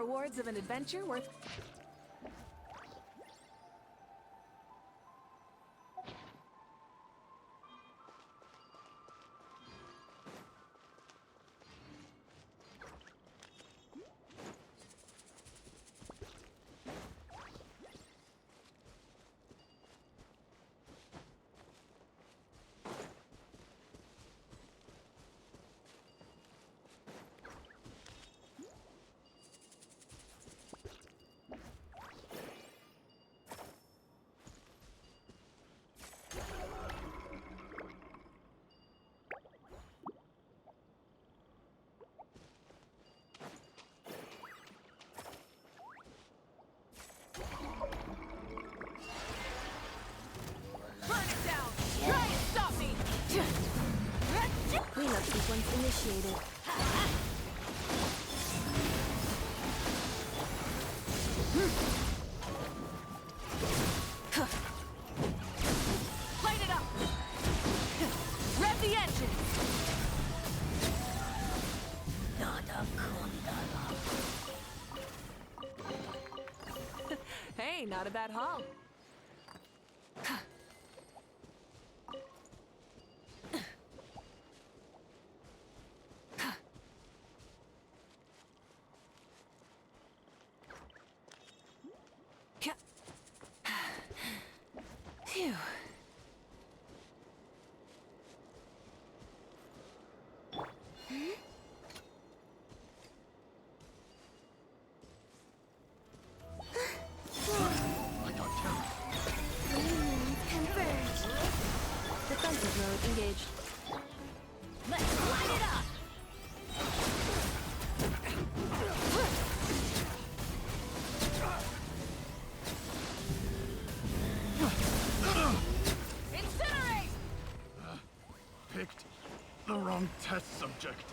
rewards of an adventure worth... Cleanup sequence initiated. Light it up! Rev the engine! Hey, not a bad haul. Phew. Defensive mode engaged. Let's light it up! Incinerate! Picked the wrong test subject.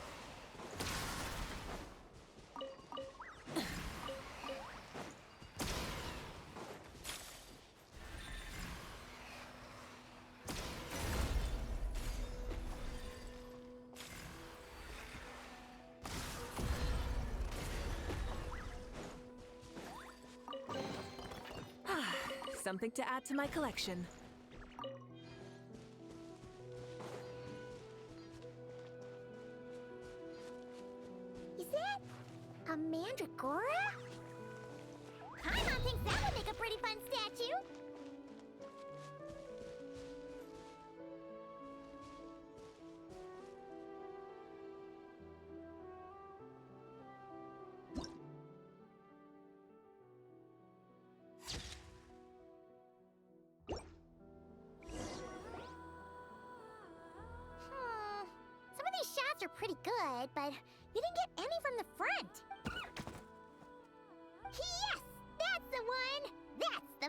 Something to add to my collection. Is that a mandragora? Paimon thinks that would make a pretty fun statue. Some of these shots are pretty good, but you didn't get any from the front. Yes! That's the one! That's the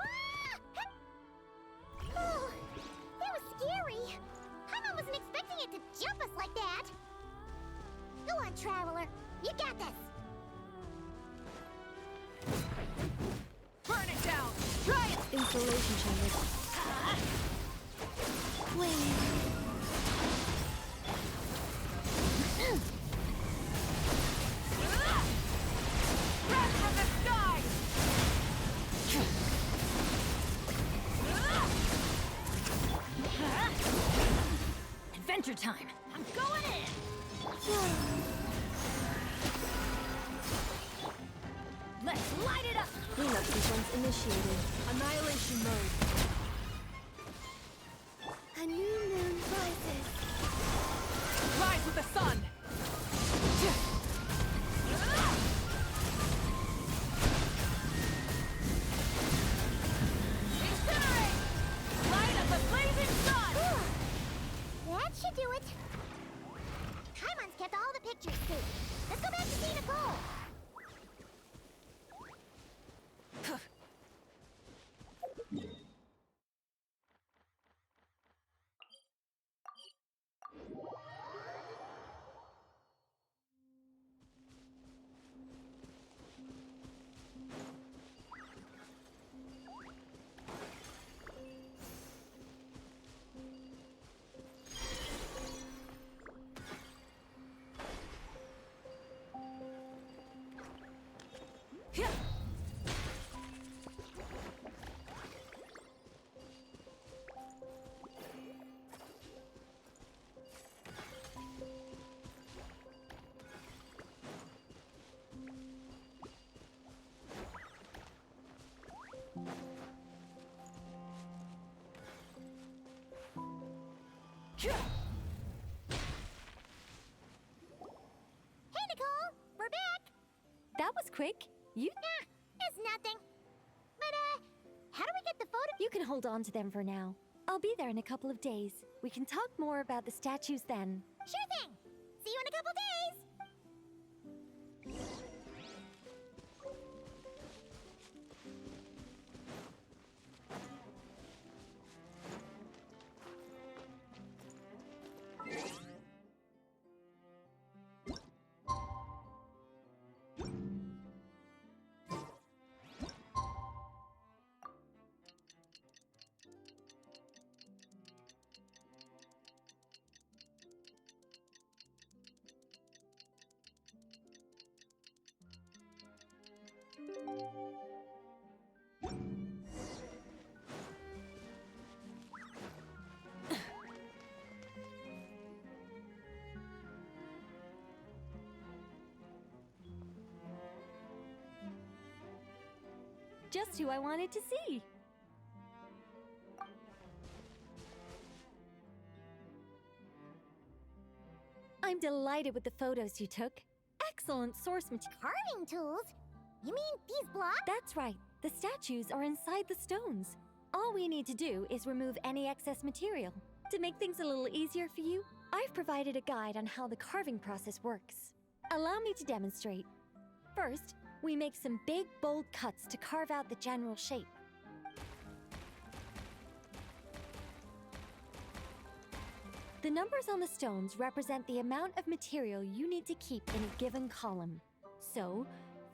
Ah! Oh, that was scary. Paimon wasn't expecting it to jump us like that. Go on, Traveler. You got this. Burn it down! Try it! Installation chamber. Wait. Breath from the sky! Adventure time! I'm going in! Let's light it up! Cleanup sequence initiated. Annihilation mode. A new moon rises. Rise with the sun! Incinerate! Light up the blazing sun! That should do it. Paimon's kept all the pictures too. Let's go back to see Nicole. Hey, Nicole! We're back! That was quick. It's nothing. But, how do we get the photo? You can hold on to them for now. I'll be there in a couple of days. We can talk more about the statues then. Sure thing! See you in a couple days! Just who I wanted to see. I'm delighted with the photos you took. Excellent source material. Carving tools? You mean these blocks? That's right. The statues are inside the stones. All we need to do is remove any excess material. To make things a little easier for you, I've provided a guide on how the carving process works. Allow me to demonstrate. First, we make some big, bold cuts to carve out the general shape. The numbers on the stones represent the amount of material you need to keep in a given column. So,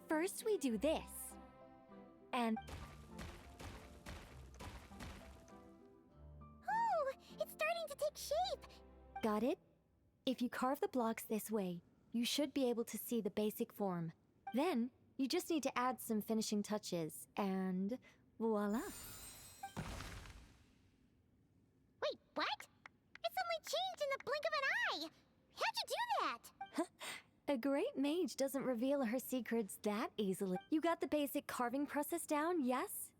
first we do this. And Oh, it's starting to take shape! got it? If you carve the blocks this way, you should be able to see the basic form. Then, you just need to add some finishing touches, and voila. Wait, what? It suddenly changed in the blink of an eye! How'd you do that? A great mage doesn't reveal her secrets that easily. You got the basic carving process down, yes?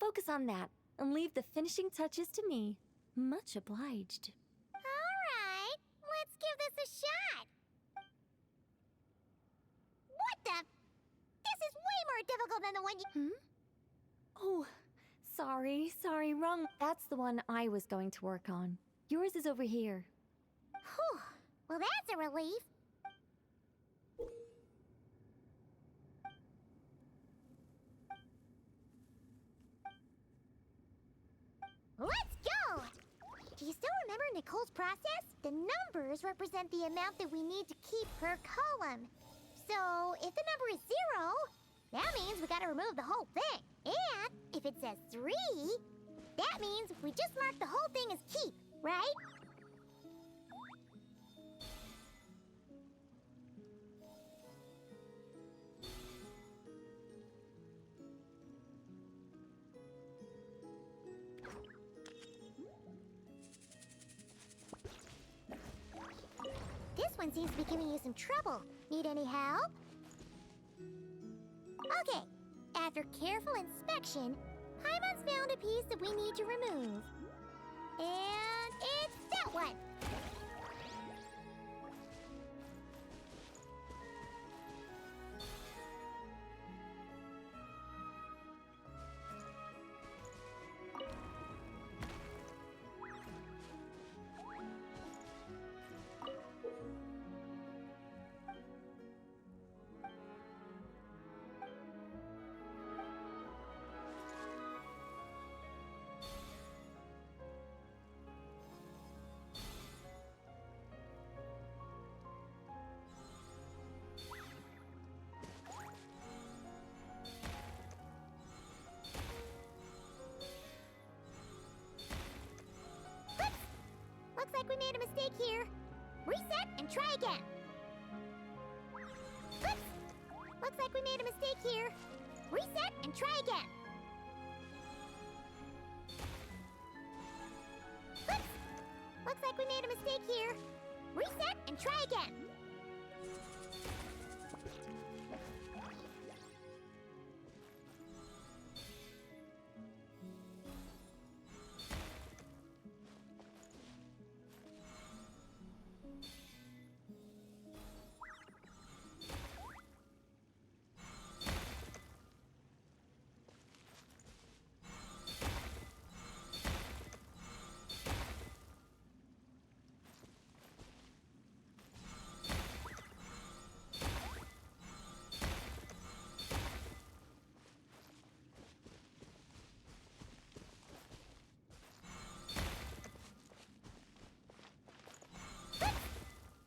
Focus on that, and leave the finishing touches to me. Much obliged. Alright, let's give this a shot! What the? This is way more difficult than the one you— Oh, sorry, wrong. That's the one I was going to work on. Yours is over here. Whew, well that's a relief. Let's go! Do you still remember Nicole's process? The numbers represent the amount that we need to keep per column. So, if the number is 0, that means we gotta remove the whole thing. And if it says 3, that means we just mark the whole thing as keep, right? This one seems to be giving you some trouble. Need any help? Okay, after careful inspection, Paimon's found a piece that we need to remove. And it's that one! Looks like we made a mistake here. Reset and try again. Oops! Looks like we made a mistake here. Reset and try again. Oops! Looks like we made a mistake here. Reset and try again.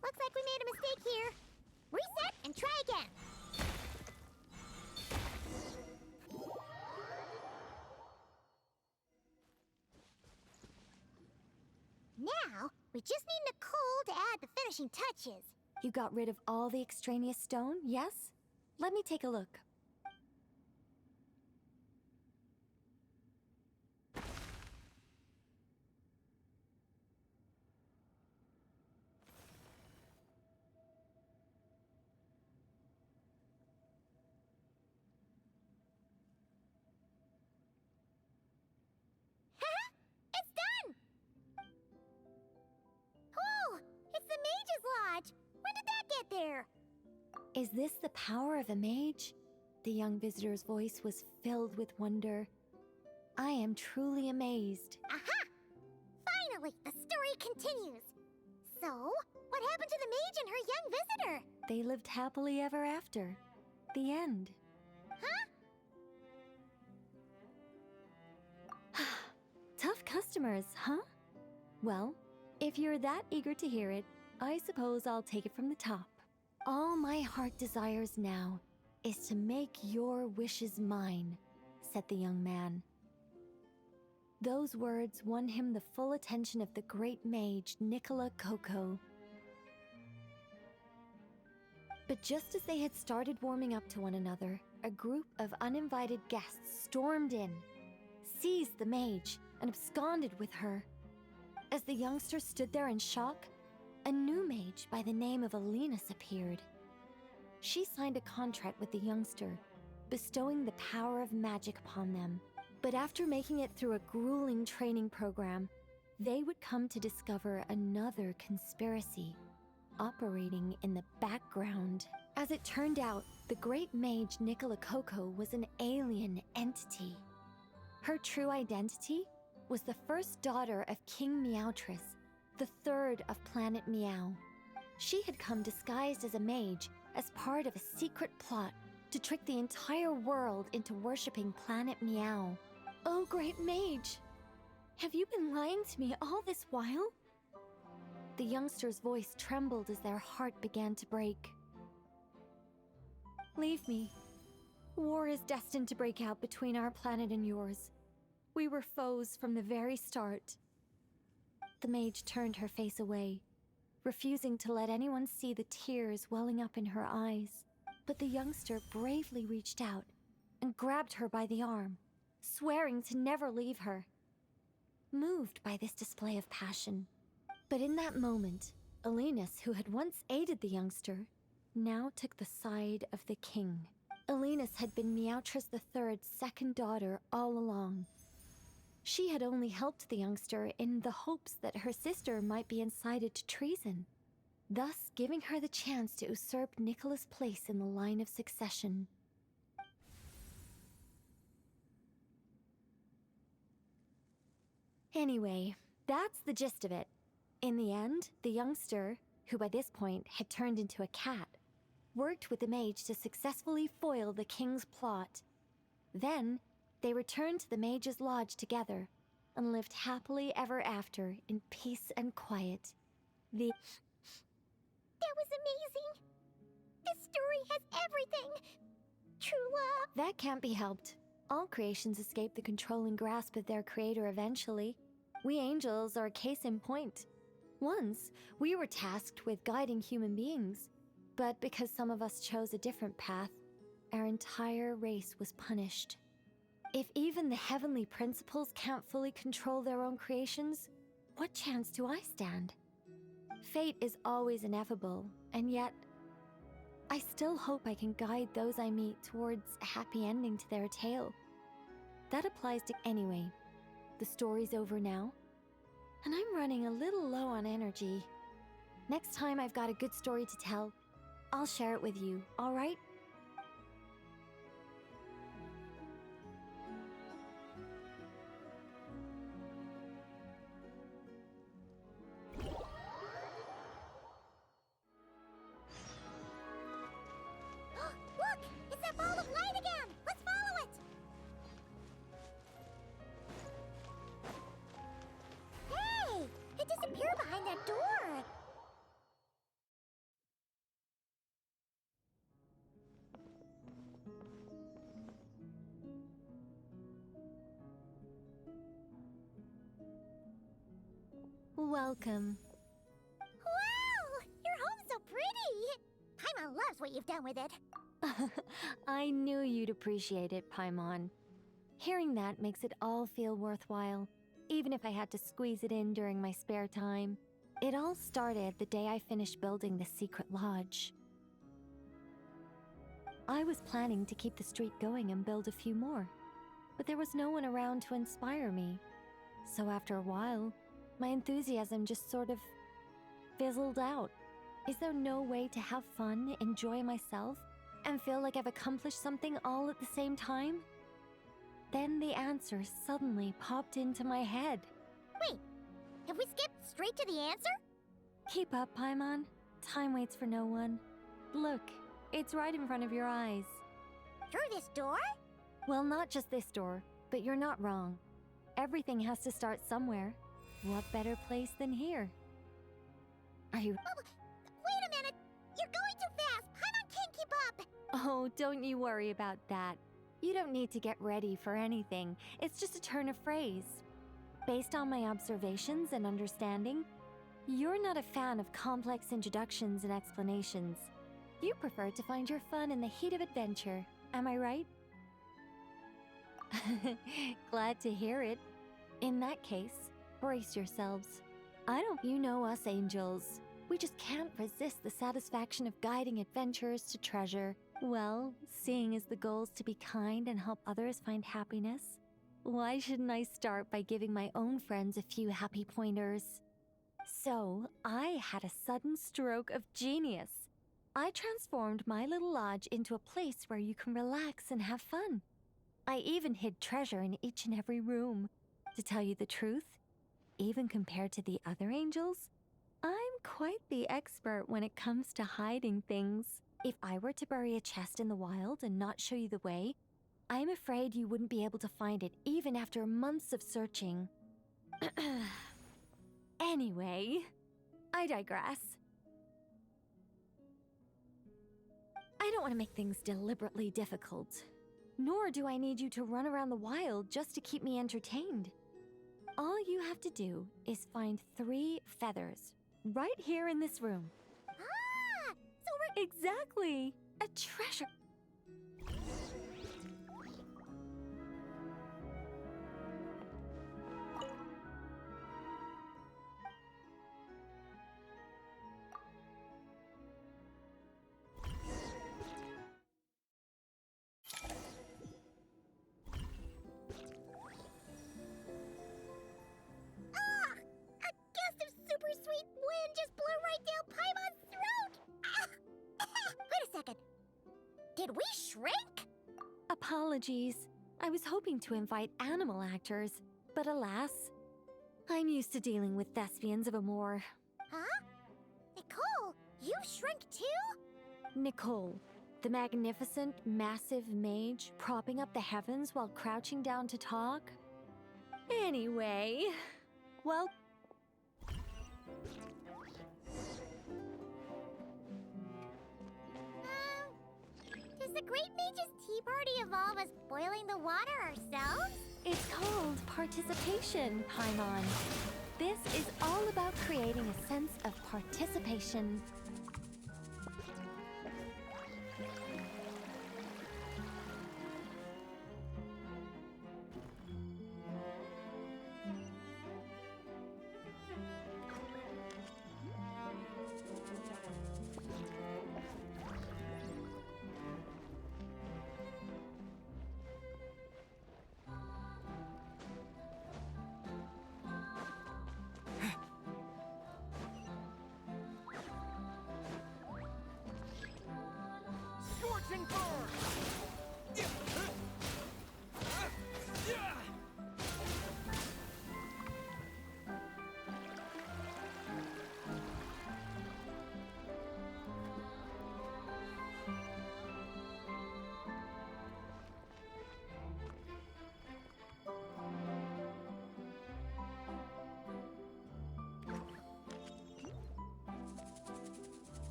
Looks like we made a mistake here. Reset and try again. Now, we just need Nicole to add the finishing touches. You got rid of all the extraneous stone, yes? Let me take a look. It's done! Oh, it's the Mage's Lodge! When did that get there? Is this the power of a mage? The young visitor's voice was filled with wonder. I am truly amazed. Aha! Finally, the story continues. So, what happened to the mage and her young visitor? They lived happily ever after. The end. Huh? Tough customers, huh? Well, if you're that eager to hear it, I suppose I'll take it from the top. All my heart desires now is to make your wishes mine, said the young man. Those words won him the full attention of the great mage, Nicola Coco. But just as they had started warming up to one another, a group of uninvited guests stormed in, seized the mage, and absconded with her. As the youngster stood there in shock, a new mage by the name of Alenus appeared. She signed a contract with the youngster, bestowing the power of magic upon them. But after making it through a grueling training program, they would come to discover another conspiracy operating in the background. As it turned out, the great mage Nicola Coco was an alien entity. Her true identity was the first daughter of King Meowtress, the third of Planet Meow. She had come disguised as a mage as part of a secret plot to trick the entire world into worshipping Planet Meow. Oh, great mage! Have you been lying to me all this while? The youngster's voice trembled as their heart began to break. Leave me. War is destined to break out between our planet and yours. We were foes from the very start. The mage turned her face away, refusing to let anyone see the tears welling up in her eyes. But the youngster bravely reached out and grabbed her by the arm, swearing to never leave her. Moved by this display of passion. But in that moment, Alenus, who had once aided the youngster, now took the side of the king. Alenus had been Meowtress III's second daughter all along. She had only helped the youngster in the hopes that her sister might be incited to treason, thus giving her the chance to usurp Nicola's place in the line of succession. Anyway, that's the gist of it. In the end, the youngster, who by this point had turned into a cat, worked with the mage to successfully foil the king's plot. Then, they returned to the mage's lodge together and lived happily ever after in peace and quiet. That was amazing! This story has everything! True love! That can't be helped. All creations escape the controlling grasp of their creator eventually. We angels are a case in point. Once, we were tasked with guiding human beings, but because some of us chose a different path, our entire race was punished. If even the heavenly principles can't fully control their own creations, what chance do I stand? Fate is always ineffable, and yet, I still hope I can guide those I meet towards a happy ending to their tale. That applies to anyway. The story's over now, and I'm running a little low on energy. Next time I've got a good story to tell, I'll share it with you, all right? Look! It's that ball of light again! Let's follow it! Hey! It disappeared behind that door! Welcome. Wow! Your home's so pretty! Paimon loves what you've done with it. I knew you'd appreciate it, Paimon. Hearing that makes it all feel worthwhile, even if I had to squeeze it in during my spare time. It all started the day I finished building the secret lodge. I was planning to keep the streak going and build a few more, but there was no one around to inspire me. So after a while, my enthusiasm just sort of fizzled out. Is there no way to have fun, enjoy myself, and feel like I've accomplished something all at the same time? Then the answer suddenly popped into my head. Wait, have we skipped straight to the answer? Keep up, Paimon. Time waits for no one. Look, it's right in front of your eyes. Through this door? Well, not just this door, but you're not wrong. Everything has to start somewhere. What better place than here? Are you... Oh, wait a minute! You're going too fast! Paimon can't keep up! Oh, don't you worry about that. You don't need to get ready for anything. It's just a turn of phrase. Based on my observations and understanding, you're not a fan of complex introductions and explanations. You prefer to find your fun in the heat of adventure. Am I right? Glad to hear it. In that case, brace yourselves. You know us angels. We just can't resist the satisfaction of guiding adventurers to treasure. Well, seeing as the goal is to be kind and help others find happiness, why shouldn't I start by giving my own friends a few happy pointers? So, I had a sudden stroke of genius. I transformed my little lodge into a place where you can relax and have fun. I even hid treasure in each and every room. To tell you the truth, even compared to the other angels, I'm quite the expert when it comes to hiding things. If I were to bury a chest in the wild and not show you the way, I'm afraid you wouldn't be able to find it even after months of searching. Anyway, I digress. I don't want to make things deliberately difficult, nor do I need you to run around the wild just to keep me entertained. All you have to do is find 3 feathers right here in this room. Ah! So we're... Exactly! A treasure! Ah! A gust of super sweet wind just blew right down Paimon's throat! Ah! Wait a second. Did we shrink? Apologies. I was hoping to invite animal actors, but alas, I'm used to dealing with thespians of Amor. Huh? Nicole, you shrunk too? Nicole, the magnificent, massive mage propping up the heavens while crouching down to talk? Anyway, well... Does the Great Mage's Tea Party involve us boiling the water ourselves? It's called participation, Paimon. This is all about creating a sense of participation. Scorching burn!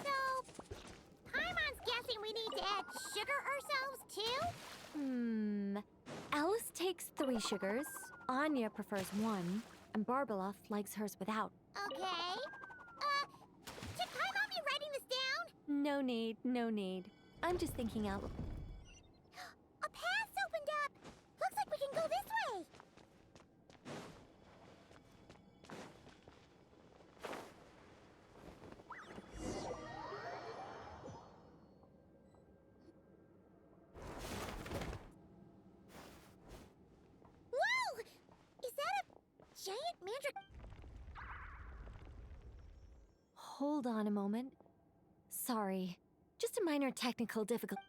So, Paimon's guessing we need to add sugar ourselves too? Alice takes 3 sugars, Anya prefers 1, and Barbeloth likes hers without. Okay. Should Paimon be writing this down? No need, no need. I'm just thinking out. A path's opened up! Looks like we can go this way! Whoa! Is that a giant mandrake? Hold on a moment. Sorry, just a minor technical difficulty.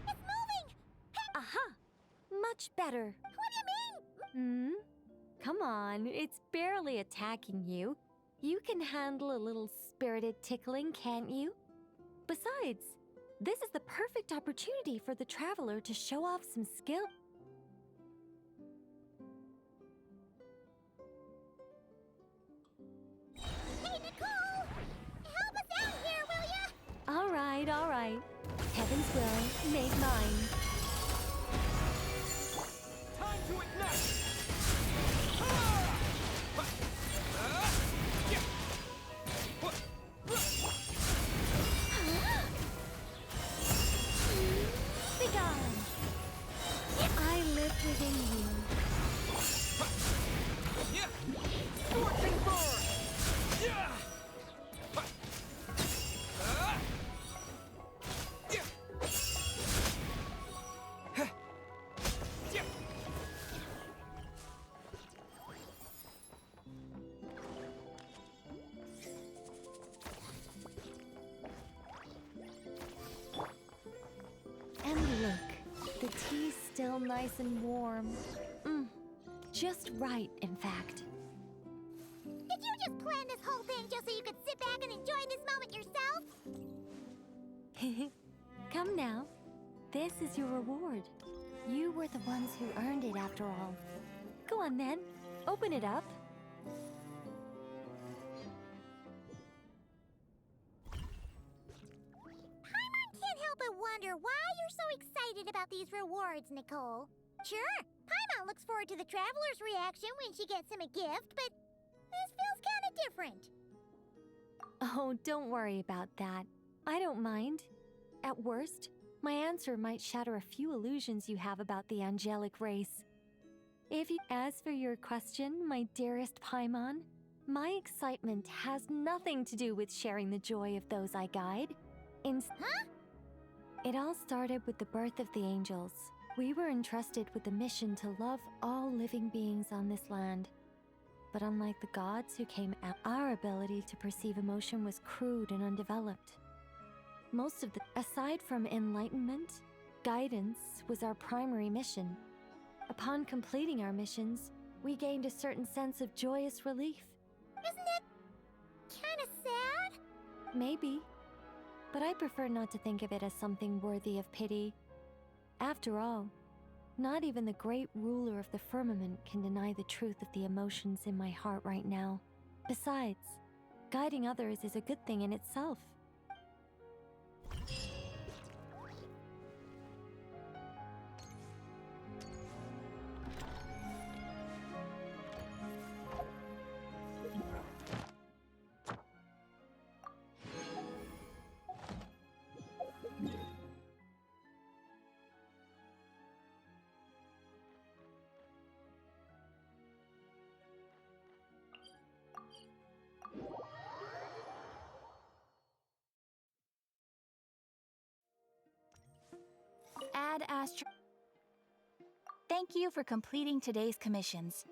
It's moving! Aha! Much better. What do you mean? Come on, it's barely attacking you. You can handle a little spirited tickling, can't you? Besides, this is the perfect opportunity for the traveler to show off some skill. Hey, Nicole! Help us out here, will ya? All right. Heaven's will, make mine. Time to ignite! Ah! Yeah! Begone! I live within you. Yeah! Scorching burn! Yeah! Yeah! Yeah! And look, the tea's still nice and warm. Just right, in fact. Did you just plan this whole thing just so you could sit back and enjoy this moment yourself? Come now. This is your reward. You were the ones who earned it after all. Go on then. Open it up. Paimon can't help but wonder why you're so excited about these rewards, Nicole. Sure, Paimon looks forward to the traveler's reaction when she gets him a gift, but this feels kind of different. Oh, don't worry about that. I don't mind. At worst, my answer might shatter a few illusions you have about the angelic race. As for your question, my dearest Paimon, my excitement has nothing to do with sharing the joy of those I guide. Huh? It all started with the birth of the angels. We were entrusted with the mission to love all living beings on this land. But unlike the gods who came out, our ability to perceive emotion was crude and undeveloped. Aside from enlightenment, guidance was our primary mission. Upon completing our missions, we gained a certain sense of joyous relief. Isn't it kind of sad? Maybe, but I prefer not to think of it as something worthy of pity. After all, not even the great ruler of the firmament can deny the truth of the emotions in my heart right now. Besides, guiding others is a good thing in itself. badass. Thank you for completing today's commissions.